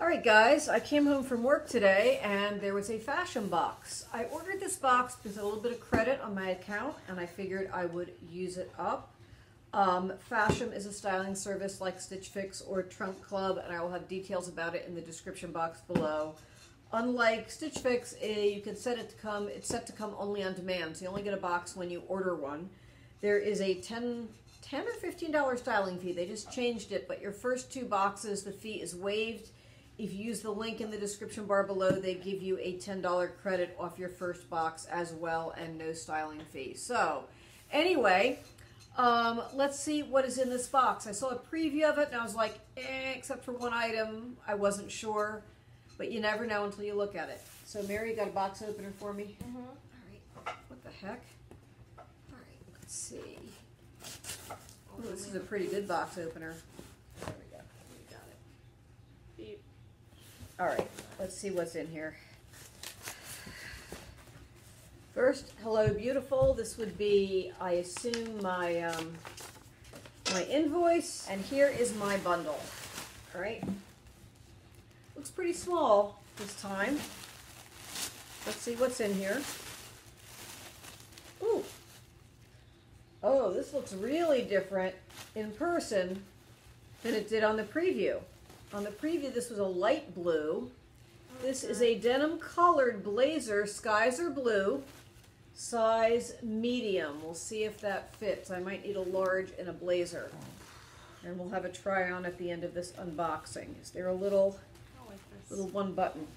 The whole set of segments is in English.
Alright guys, I came home from work today and there was a Fashom box. I ordered this box because I had a little bit of credit on my account and I figured I would use it up. Fashom is a styling service like Stitch Fix or Trunk Club, and I will have details about it in the description box below. Unlike Stitch Fix, you can set it to come, it's set to come only on demand, so you only get a box when you order one. There is a $10 or $15 styling fee. They just changed it, but your first two boxes, the fee is waived. If you use the link in the description bar below, they give you a $10 credit off your first box as well, and no styling fee. So, anyway, let's see what is in this box. I saw a preview of it and I was like, except for one item, I wasn't sure. But you never know until you look at it. So, Mary, you got a box opener for me? Mm-hmm. All right. What the heck? All right, let's see. Oh, this is a pretty good box opener. There we go. We got it. Beep. All right, let's see what's in here. First, hello, beautiful. This would be, I assume, my my invoice, and here is my bundle. All right. Looks pretty small this time. Let's see what's in here. Ooh. Oh, this looks really different in person than it did on the preview. On the preview, this was a light blue. This is a denim colored blazer. Skies are blue. Size medium. We'll see if that fits. I might need a large and a blazer. And we'll have a try on at the end of this unboxing. Is there a little one button?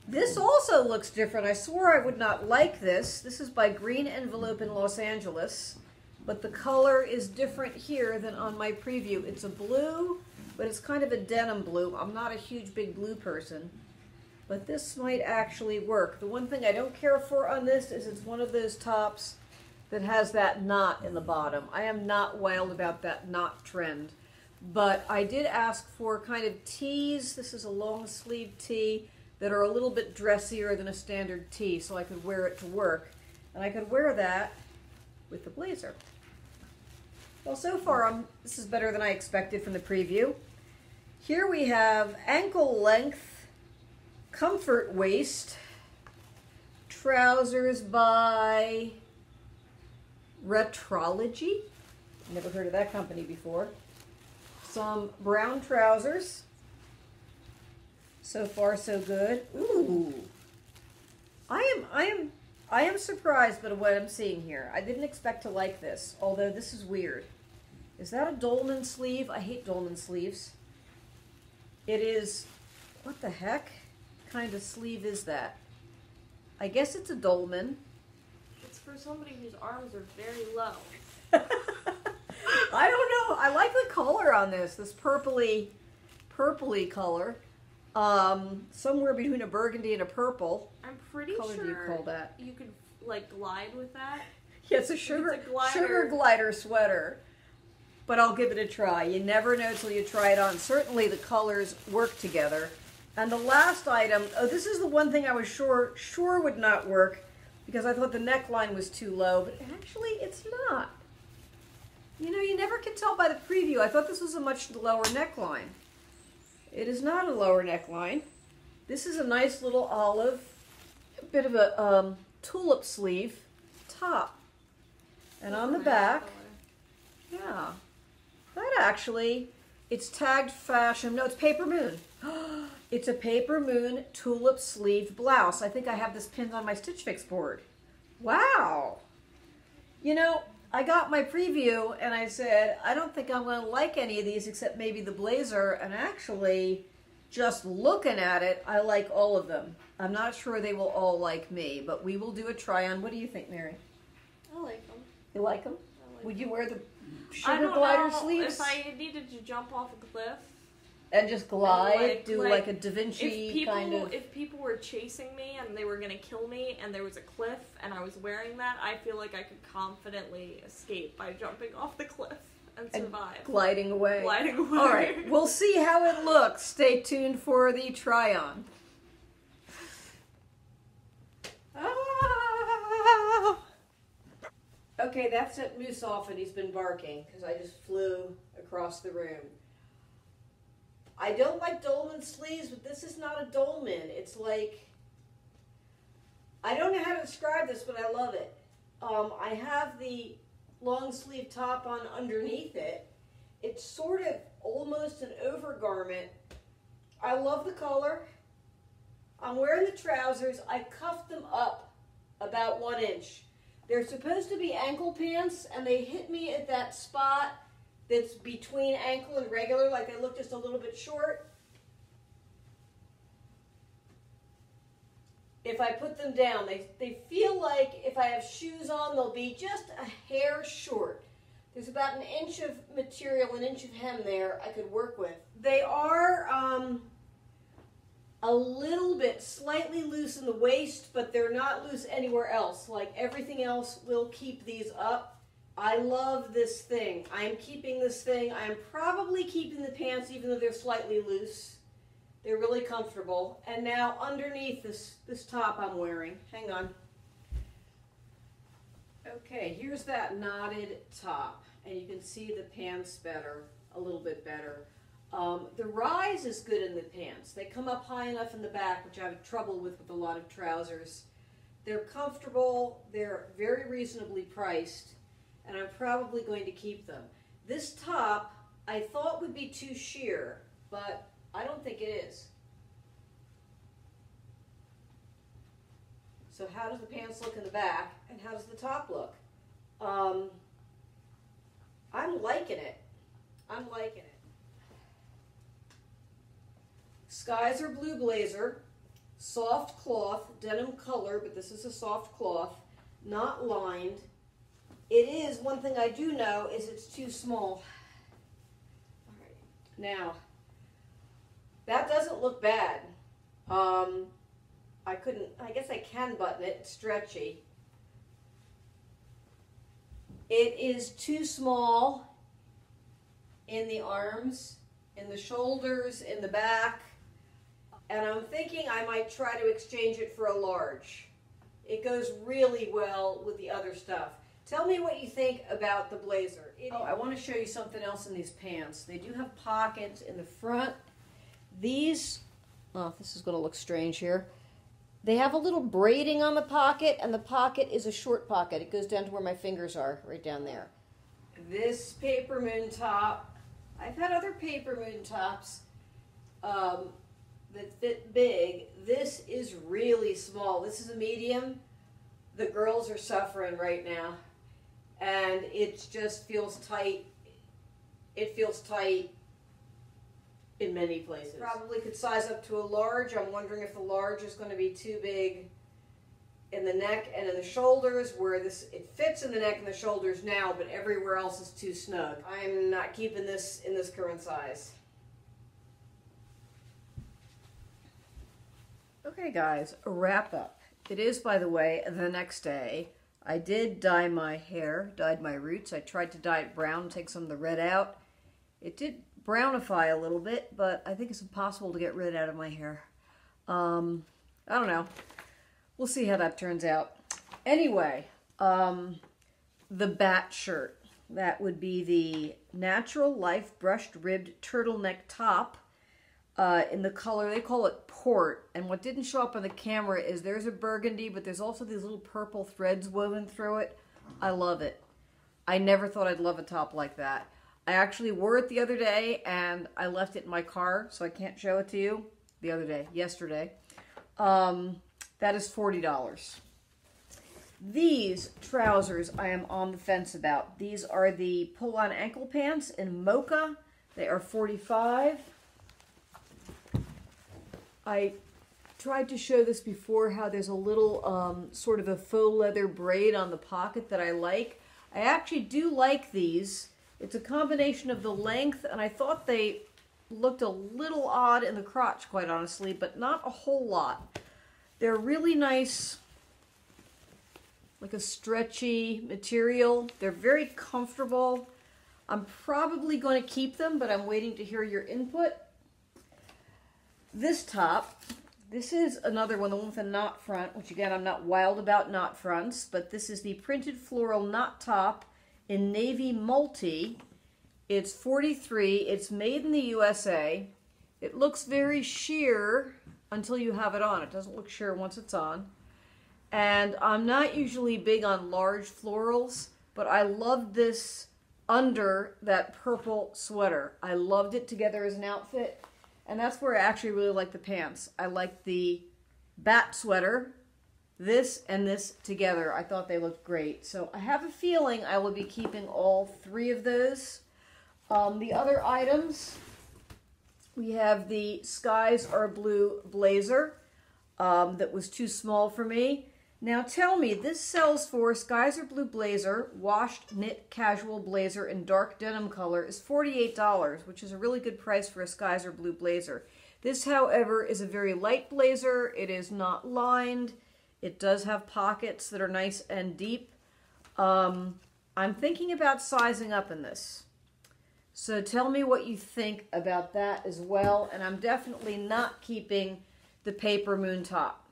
This also looks different. I swore I would not like this. This is by Green Envelope in Los Angeles. But the color is different here than on my preview. It's a blue, but it's kind of a denim blue. I'm not a huge big blue person, but this might actually work. The one thing I don't care for on this is it's one of those tops that has that knot in the bottom. I am not wild about that knot trend, but I did ask for kind of tees. This is a long sleeve tee that are a little bit dressier than a standard tee, so I could wear it to work, and I could wear that with the blazer. Well, so far, this is better than I expected from the preview. Here we have ankle length, comfort waist, trousers by Retrology. Never heard of that company before. Some brown trousers. So far, so good. Ooh. I am surprised by what I'm seeing here. I didn't expect to like this, although this is weird. Is that a dolman sleeve? I hate dolman sleeves. It is, what the heck kind of sleeve is that? I guess it's a dolman. It's for somebody whose arms are very low. I don't know. I like the color on this purpley color. Somewhere between a burgundy and a purple. I'm pretty sure do you call that? You could like glide with that. Yeah, it's a sugar glider sweater. But I'll give it a try. You never know till you try it on. Certainly the colors work together. And the last item, oh, this is the one thing I was sure would not work because I thought the neckline was too low, but actually it's not. You know, you never can tell by the preview. I thought this was a much lower neckline. It is not a lower neckline. This is a nice little olive, a bit of a tulip sleeve top. And on the back, yeah, that actually, it's tagged Fashom. No, it's Paper Moon. It's a Paper Moon tulip sleeve blouse. I think I have this pinned on my Stitch Fix board. Wow. You know, I got my preview and I said, I don't think I'm going to like any of these except maybe the blazer. And actually, just looking at it, I like all of them. I'm not sure they will all like me, but we will do a try on. What do you think, Mary? I like them. You like them? I like Would them. you wear the sugar glider sleeves? If I needed to jump off a cliff. And just glide, do like a Da if Vinci kind of... If people were chasing me and they were going to kill me and there was a cliff and I was wearing that, I feel like I could confidently escape by jumping off the cliff and survive. Gliding away. Gliding away. All right, we'll see how it looks. Stay tuned for the try-on. Ah! Okay, that sent Moose off and he's been barking because I just flew across the room. I don't like dolman sleeves, this is not a dolman. It's like, I don't know how to describe this, but I love it. I have the long sleeve top on underneath it. It's sort of almost an overgarment. I love the color. I'm wearing the trousers. I cuffed them up about 1 inch. They're supposed to be ankle pants, and they hit me at that spot that's between ankle and regular, like they look just a little bit short. If I put them down, they feel like if I have shoes on, they'll be just a hair short. There's about 1 inch of material, 1 inch of hem there I could work with. They are a little bit slightly loose in the waist, but they're not loose anywhere else. Like everything else will keep these up. I love this thing. I'm keeping this thing. I'm probably keeping the pants even though they're slightly loose. They're really comfortable. And now underneath this top I'm wearing, hang on. Okay, here's that knotted top. And you can see the pants better, a little bit better. The rise is good in the pants. They come up high enough in the back, which I have trouble with a lot of trousers. They're comfortable, they're very reasonably priced, and I'm probably going to keep them. This top I thought would be too sheer, but I don't think it is. So how does the pants look in the back, and how does the top look? I'm liking it. I'm liking it. Skies are blue blazer, soft cloth, denim color, but this is a soft cloth, not lined. It is, one thing I do know is it's too small. All right. Now, that doesn't look bad. I guess I can button it, it's stretchy. It is too small in the arms, in the shoulders, in the back. And I'm thinking I might try to exchange it for a large. It goes really well with the other stuff. Tell me what you think about the blazer. Oh, I want to show you something else in these pants. They do have pockets in the front. These, oh, this is going to look strange here. They have a little braiding on the pocket, and the pocket is a short pocket. It goes down to where my fingers are, right down there. This paper moon top, I've had other paper moon tops that fit big. This is really small. This is a medium. The girls are suffering right now, and it just feels tight. It feels tight in many places. Probably could size up to a large. I'm wondering if the large is going to be too big in the neck and in the shoulders, where it fits in the neck and the shoulders now, but everywhere else is too snug. I'm not keeping this in this current size. Okay guys, a wrap up. It is, by the way, the next day. I did dye my hair, dyed my roots. I tried to dye it brown, take some of the red out. It did brownify a little bit, but I think it's impossible to get red out of my hair. I don't know. We'll see how that turns out. Anyway, the bat shirt. That would be the Natural Life Brushed Ribbed Turtleneck Top in the color, they call it Port. And what didn't show up on the camera is there's a burgundy, but there's also these little purple threads woven through it. I love it. I never thought I'd love a top like that. I actually wore it the other day, and I left it in my car, so I can't show it to you. The other day, yesterday. That is $40. These trousers I am on the fence about. These are the pull-on ankle pants in mocha. They are $45. I tried to show this before, how there's a little sort of a faux leather braid on the pocket that I like. I actually do like these. It's a combination of the length, and I thought they looked a little odd in the crotch, quite honestly, but not a whole lot. They're really nice, like a stretchy material. They're very comfortable. I'm probably going to keep them, but I'm waiting to hear your input. This top, this is another one, the one with a knot front, which again, I'm not wild about knot fronts, but this is the printed floral knot top in navy multi. It's $43. It's made in the USA. It looks very sheer until you have it on. It doesn't look sheer once it's on. And I'm not usually big on large florals, but I loved this under that purple sweater. I loved it together as an outfit, and that's where I actually really like the pants. I like the bat sweater, this and this together. I thought they looked great. So I have a feeling I will be keeping all three of those. The other items, we have the Skies Are Blue blazer that was too small for me. Now tell me, this sells for Skies Are Blue blazer, washed knit casual blazer in dark denim color is $48, which is a really good price for a Skies Are Blue blazer. This, however, is a very light blazer. It is not lined. It does have pockets that are nice and deep. I'm thinking about sizing up in this. So tell me what you think about that as well. And I'm definitely not keeping the paper moon top.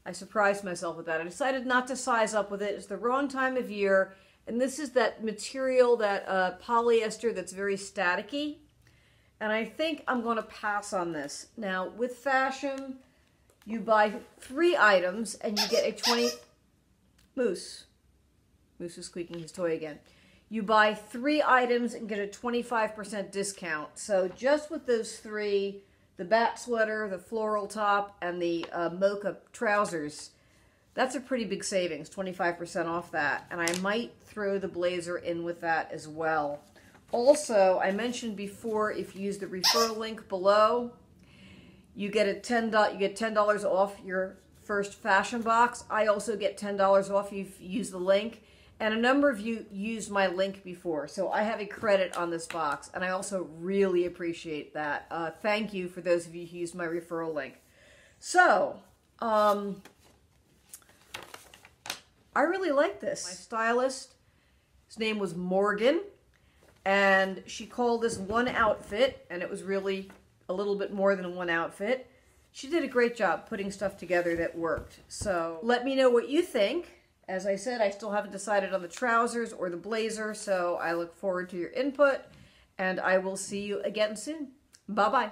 I surprised myself with that. I decided not to size up with it. It's the wrong time of year. And this is that material, that polyester that's very staticky. And I think I'm going to pass on this. Now, with Fashom, you buy 3 items and you get a 20... Moose. Moose is squeaking his toy again. You buy 3 items and get a 25% discount. So just with those 3... the bat sweater, the floral top, and the mocha trousers, that's a pretty big savings, 25% off that. And I might throw the blazer in with that as well. Also, I mentioned before, if you use the referral link below, you get $10 off your first Fashom box. I also get $10 off if you use the link. And a number of you used my link before, so I have a credit on this box, and I also really appreciate that. Thank you for those of you who used my referral link. So, I really like this. My stylist, his name was Morgan, and she called this one outfit, and it was really a little bit more than one outfit. She did a great job putting stuff together that worked. So, let me know what you think. As I said, I still haven't decided on the trousers or the blazer, so I look forward to your input, and I will see you again soon. Bye-bye.